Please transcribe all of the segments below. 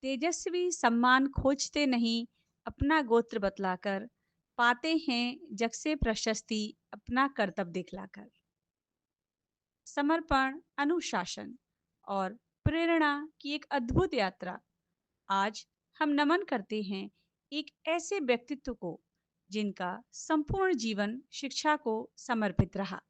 तेजस्वी सम्मान खोजते नहीं, अपना गोत्र बतलाकर पाते हैं जग से प्रशस्ति, अपना कर्तव्य दिखलाकर। समर्पण, अनुशासन और प्रेरणा की एक अद्भुत यात्रा। आज हम नमन करते हैं एक ऐसे व्यक्तित्व को जिनका संपूर्ण जीवन शिक्षा को समर्पित रहा।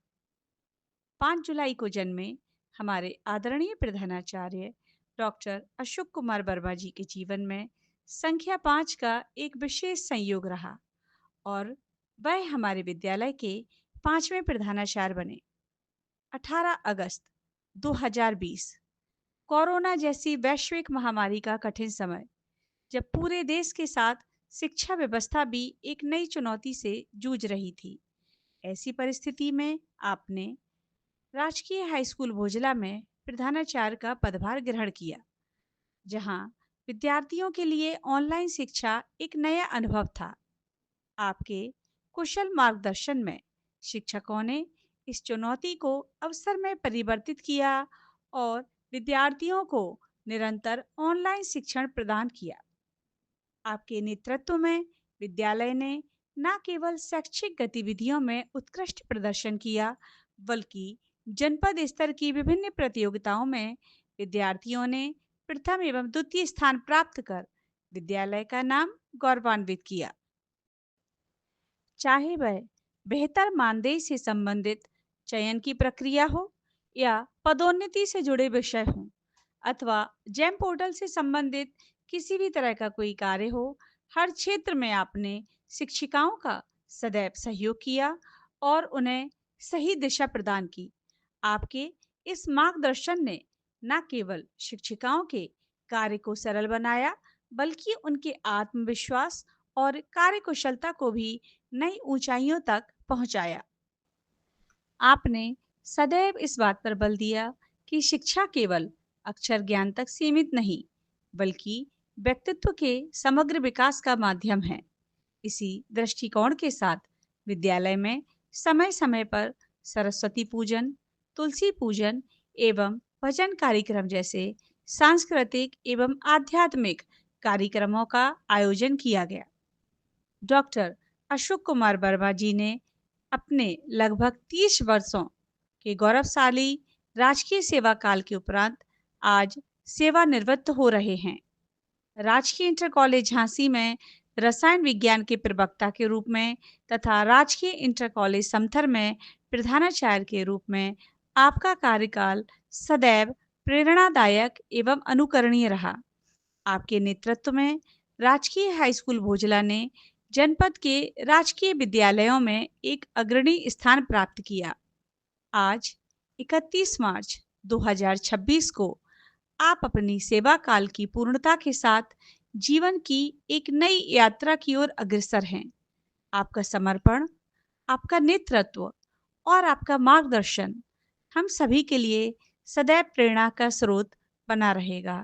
5 जुलाई को जन्मे हमारे आदरणीय प्रधानाचार्य डॉक्टर अशोक कुमार वर्मा जी के जीवन में संख्या 5 का एक विशेष संयोग रहा और वह हमारे विद्यालय के 5वें प्रधानाचार्य बने। 18 अगस्त 2020 कोरोना जैसी वैश्विक महामारी का कठिन समय, जब पूरे देश के साथ शिक्षा व्यवस्था भी एक नई चुनौती से जूझ रही थी। ऐसी परिस्थिति में आपने राजकीय हाई स्कूल भोजला में प्रधानाचार्य का पदभार ग्रहण किया, जहां विद्यार्थियों के लिए ऑनलाइन शिक्षा एक नया अनुभव था। आपके कुशल मार्गदर्शन में शिक्षकों ने इस चुनौती को अवसर में परिवर्तित किया और विद्यार्थियों को निरंतर ऑनलाइन शिक्षण प्रदान किया। आपके नेतृत्व में विद्यालय ने न केवल शैक्षिक गतिविधियों में उत्कृष्ट प्रदर्शन किया, बल्कि जनपद स्तर की विभिन्न प्रतियोगिताओं में विद्यार्थियों ने प्रथम एवं द्वितीय स्थान प्राप्त कर विद्यालय का नाम गौरवान्वित किया। चाहे वह बेहतर मानदेय से संबंधित चयन की प्रक्रिया हो या पदोन्नति से जुड़े विषय हों अथवा जेम पोर्टल से संबंधित किसी भी तरह का कोई कार्य हो, हर क्षेत्र में आपने शिक्षिकाओं का सदैव सहयोग किया और उन्हें सही दिशा प्रदान की। आपके इस मार्गदर्शन ने न केवल शिक्षिकाओं के कार्य को सरल बनाया, बल्कि उनके आत्मविश्वास और कार्यकुशलता को भी नई ऊंचाइयों तक पहुंचाया। आपने सदैव इस बात पर बल दिया कि शिक्षा केवल अक्षर ज्ञान तक सीमित नहीं, बल्कि व्यक्तित्व के समग्र विकास का माध्यम है। इसी दृष्टिकोण के साथ विद्यालय में समय समय पर सरस्वती पूजन, तुलसी पूजन एवं भजन कार्यक्रम जैसे सांस्कृतिक एवं आध्यात्मिक कार्यक्रमों का आयोजन किया गया। डॉक्टर अशोक कुमार वर्मा जी ने अपने लगभग 30 वर्षों के गौरवशाली राजकीय सेवा काल के उपरांत आज सेवानिवृत्त हो रहे हैं। राजकीय इंटर कॉलेज झांसी में रसायन विज्ञान के प्रवक्ता के रूप में तथा राजकीय इंटर कॉलेज समथर में प्रधानाचार्य के रूप में आपका कार्यकाल सदैव प्रेरणादायक एवं अनुकरणीय रहा। आपके नेतृत्व में राजकीय हाई स्कूल भोजला ने जनपद के राजकीय विद्यालयों में एक अग्रणी स्थान प्राप्त किया। आज 31 मार्च 2026 को आप अपनी सेवा काल की पूर्णता के साथ जीवन की एक नई यात्रा की ओर अग्रसर हैं। आपका समर्पण, आपका नेतृत्व और आपका मार्गदर्शन हम सभी के लिए सदैव प्रेरणा का स्रोत बना रहेगा।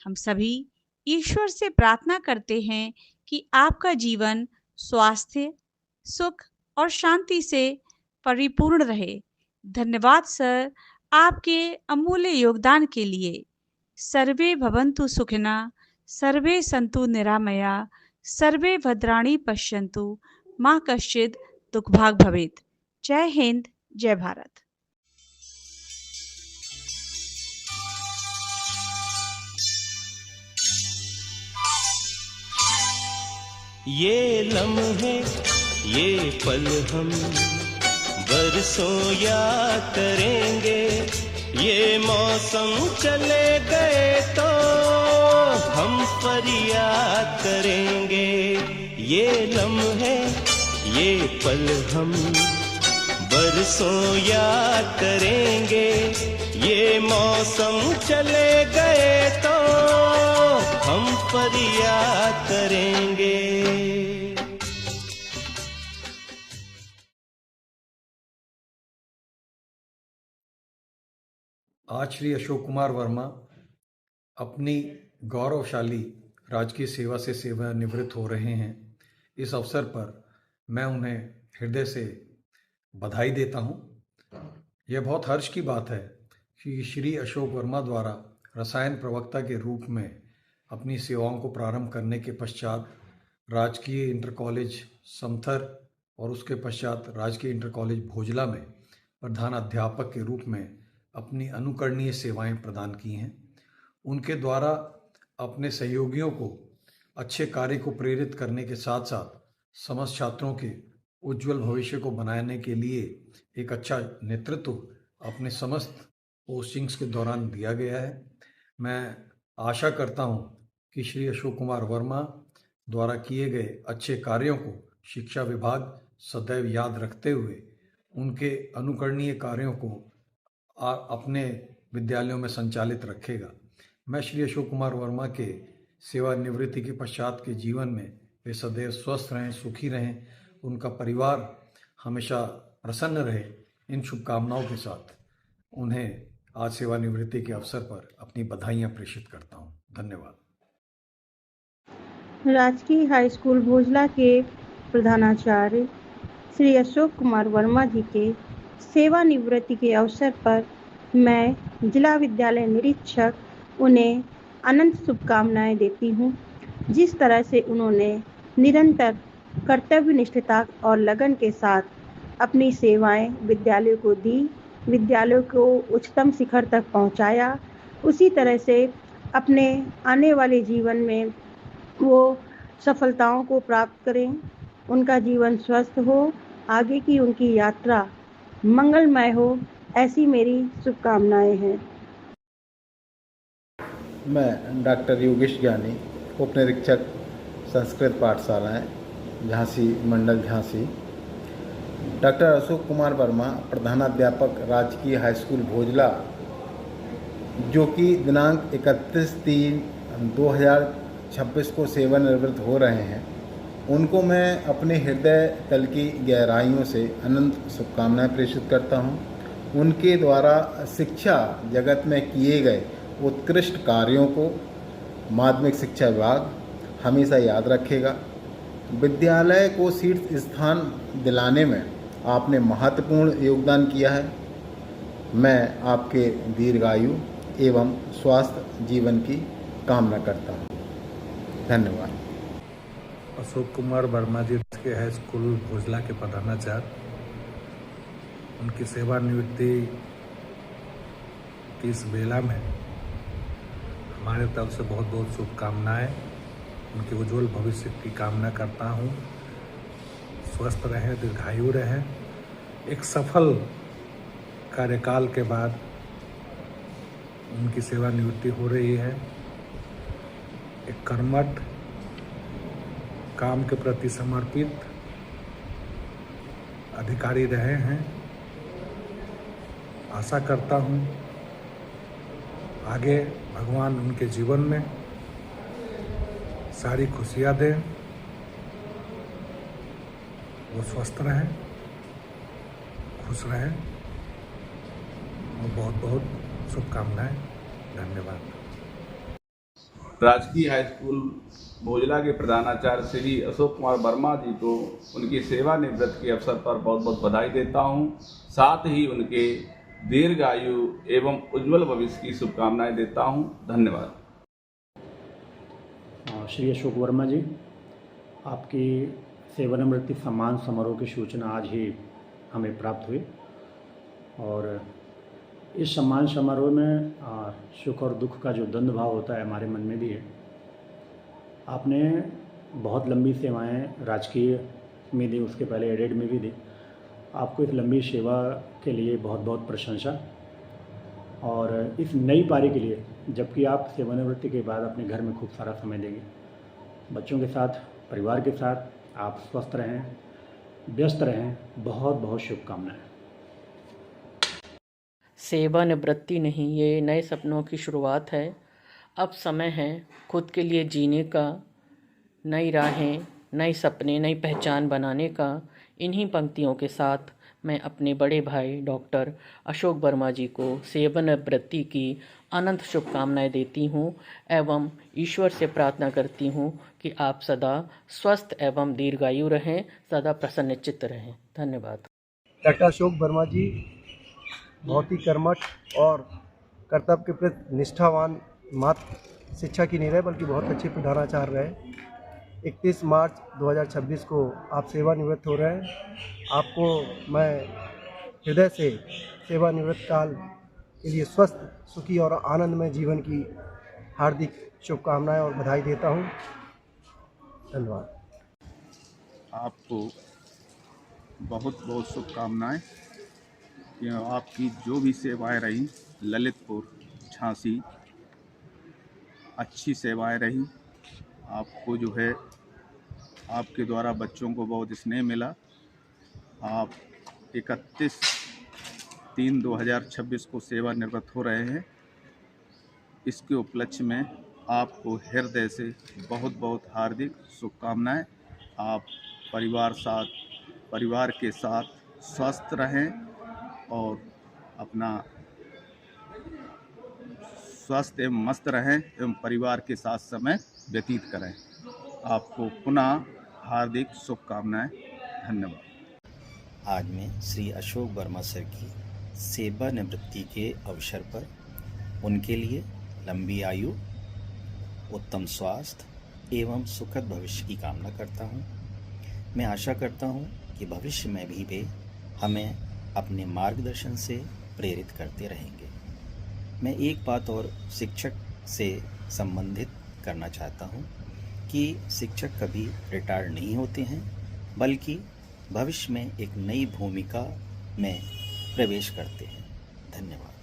हम सभी ईश्वर से प्रार्थना करते हैं कि आपका जीवन स्वास्थ्य, सुख और शांति से परिपूर्ण रहे। धन्यवाद सर, आपके अमूल्य योगदान के लिए। सर्वे भवन्तु सुखिनः, सर्वे सन्तु निरामया, सर्वे भद्राणि पश्यन्तु, मा कश्चित् दुःखभाग् भवेत्। जय हिंद, जय भारत। ये लम्हे, ये पल हम बरसों याद करेंगे। ये मौसम चले गए तो हम फरियाद करेंगे। ये लम्हे, ये पल हम बरसों याद करेंगे। ये मौसम चले गए तो हम फरियाद करेंगे। आज श्री अशोक कुमार वर्मा अपनी गौरवशाली राजकीय सेवा से सेवानिवृत्त हो रहे हैं। इस अवसर पर मैं उन्हें हृदय से बधाई देता हूं। यह बहुत हर्ष की बात है कि श्री अशोक वर्मा द्वारा रसायन प्रवक्ता के रूप में अपनी सेवाओं को प्रारंभ करने के पश्चात राजकीय इंटर कॉलेज समथर और उसके पश्चात राजकीय इंटर कॉलेज भोजला में प्रधान अध्यापक के रूप में अपनी अनुकरणीय सेवाएं प्रदान की हैं। उनके द्वारा अपने सहयोगियों को अच्छे कार्य को प्रेरित करने के साथ साथ समस्त छात्रों के उज्जवल भविष्य को बनाने के लिए एक अच्छा नेतृत्व अपने समस्त पोस्टिंग्स के दौरान दिया गया है। मैं आशा करता हूं कि श्री अशोक कुमार वर्मा द्वारा किए गए अच्छे कार्यों को शिक्षा विभाग सदैव याद रखते हुए उनके अनुकरणीय कार्यों को अपने विद्यालयों में संचालित रखेगा। मैं श्री अशोक कुमार वर्मा के सेवानिवृत्ति के पश्चात के जीवन में वे सदैव स्वस्थ रहें, सुखी रहें, उनका परिवार हमेशा प्रसन्न रहे, इन शुभकामनाओं के साथ उन्हें आज सेवानिवृत्ति के अवसर पर अपनी बधाइयाँ प्रेषित करता हूँ। धन्यवाद। राजकीय हाई स्कूल भोजला के प्रधानाचार्य श्री अशोक कुमार वर्मा जी के सेवानिवृत्ति के अवसर पर मैं जिला विद्यालय निरीक्षक उन्हें अनंत शुभकामनाएं देती हूं। जिस तरह से उन्होंने निरंतर कर्तव्य निष्ठता और लगन के साथ अपनी सेवाएं विद्यालय को दी, विद्यालय को उच्चतम शिखर तक पहुंचाया, उसी तरह से अपने आने वाले जीवन में वो सफलताओं को प्राप्त करें, उनका जीवन स्वस्थ हो, आगे की उनकी यात्रा मंगलमय हो, ऐसी मेरी शुभकामनाएं हैं। मैं डॉक्टर योगेश ज्ञानी, उप निरीक्षक संस्कृत पाठशालाएं झांसी मंडल झांसी। डॉक्टर अशोक कुमार वर्मा प्रधानाध्यापक राजकीय हाई स्कूल भोजला, जो कि दिनांक 31/3/2026 को सेवानिवृत्त हो रहे हैं, उनको मैं अपने हृदय तल की गहराइयों से अनंत शुभकामनाएं प्रेषित करता हूं। उनके द्वारा शिक्षा जगत में किए गए उत्कृष्ट कार्यों को माध्यमिक शिक्षा विभाग हमेशा याद रखेगा। विद्यालय को शीर्ष स्थान दिलाने में आपने महत्वपूर्ण योगदान किया है। मैं आपके दीर्घायु एवं स्वास्थ्य जीवन की कामना करता हूँ। धन्यवाद। अशोक कुमार वर्मा जी के हाई स्कूल भोजला के प्रधानाचार्य, उनकी सेवानिवृत्ति की इस बेला में हमारे तरफ से बहुत बहुत शुभकामनाएं। उनके उज्जवल भविष्य की कामना करता हूं। स्वस्थ रहें, दीर्घायु रहें। एक सफल कार्यकाल के बाद उनकी सेवानिवृत्ति हो रही है। एक कर्मठ, काम के प्रति समर्पित अधिकारी रहे हैं। आशा करता हूं आगे भगवान उनके जीवन में सारी खुशियां दें, वो स्वस्थ रहें, खुश रहें, और बहुत बहुत शुभकामनाएं। धन्यवाद। राजकीय हाई स्कूल भोजला के प्रधानाचार्य श्री अशोक कुमार वर्मा जी को उनकी सेवानिवृत्ति के अवसर पर बहुत बहुत बधाई देता हूं। साथ ही उनके दीर्घायु एवं उज्जवल भविष्य की शुभकामनाएं देता हूं। धन्यवाद। श्री अशोक वर्मा जी, आपकी सेवानिवृत्ति सम्मान समारोह की सूचना आज ही हमें प्राप्त हुई और इस सम्मान समारोह में सुख और दुख का जो द्वंद्व भाव होता है हमारे मन में भी है। आपने बहुत लंबी सेवाएं राजकीय में दी, उसके पहले एडेड में भी दी। आपको इस लंबी सेवा के लिए बहुत बहुत प्रशंसा। और इस नई पारी के लिए, जबकि आप सेवानिवृत्ति के बाद अपने घर में खूब सारा समय देंगे, बच्चों के साथ, परिवार के साथ, आप स्वस्थ रहें, व्यस्त रहें। बहुत बहुत शुभकामनाएं। सेवानिवृत्ति नहीं, ये नए सपनों की शुरुआत है। अब समय है खुद के लिए जीने का, नई राहें, नए सपने, नई पहचान बनाने का। इन्हीं पंक्तियों के साथ मैं अपने बड़े भाई डॉक्टर अशोक वर्मा जी को सेवानिवृत्ति की अनंत शुभकामनाएं देती हूं एवं ईश्वर से प्रार्थना करती हूं कि आप सदा स्वस्थ एवं दीर्घायु रहें, सदा प्रसन्नचित्त रहें। धन्यवाद। डॉक्टर अशोक वर्मा जी बहुत ही कर्मठ और कर्तव्य के प्रति निष्ठावान मात्र शिक्षा की नहीं रहे बल्कि बहुत अच्छे प्रधानाचार्य रहे। 31 मार्च 2026 को आप सेवानिवृत्त हो रहे हैं। आपको मैं हृदय से सेवानिवृत्त काल के लिए स्वस्थ, सुखी और आनंदमय जीवन की हार्दिक शुभकामनाएं और बधाई देता हूं। धन्यवाद। आपको बहुत बहुत शुभकामनाएं कि आपकी जो भी सेवाएं रही ललितपुर, झांसी, अच्छी सेवाएं रही। आपको जो है आपके द्वारा बच्चों को बहुत स्नेह मिला। आप 31/3/2026 को सेवानिवृत्त हो रहे हैं। इसके उपलक्ष्य में आपको हृदय से बहुत बहुत हार्दिक शुभकामनाएं। आप परिवार के साथ स्वस्थ रहें और अपना स्वस्थ एवं मस्त रहें एवं परिवार के साथ समय व्यतीत करें। आपको पुनः हार्दिक शुभकामनाएं। धन्यवाद। आज मैं श्री अशोक वर्मा सर की सेवानिवृत्ति के अवसर पर उनके लिए लंबी आयु, उत्तम स्वास्थ्य एवं सुखद भविष्य की कामना करता हूं। मैं आशा करता हूं कि भविष्य में भी वे हमें अपने मार्गदर्शन से प्रेरित करते रहेंगे। मैं एक बात और शिक्षक से संबंधित करना चाहता हूं कि शिक्षक कभी रिटायर नहीं होते हैं, बल्कि भविष्य में एक नई भूमिका में प्रवेश करते हैं। धन्यवाद।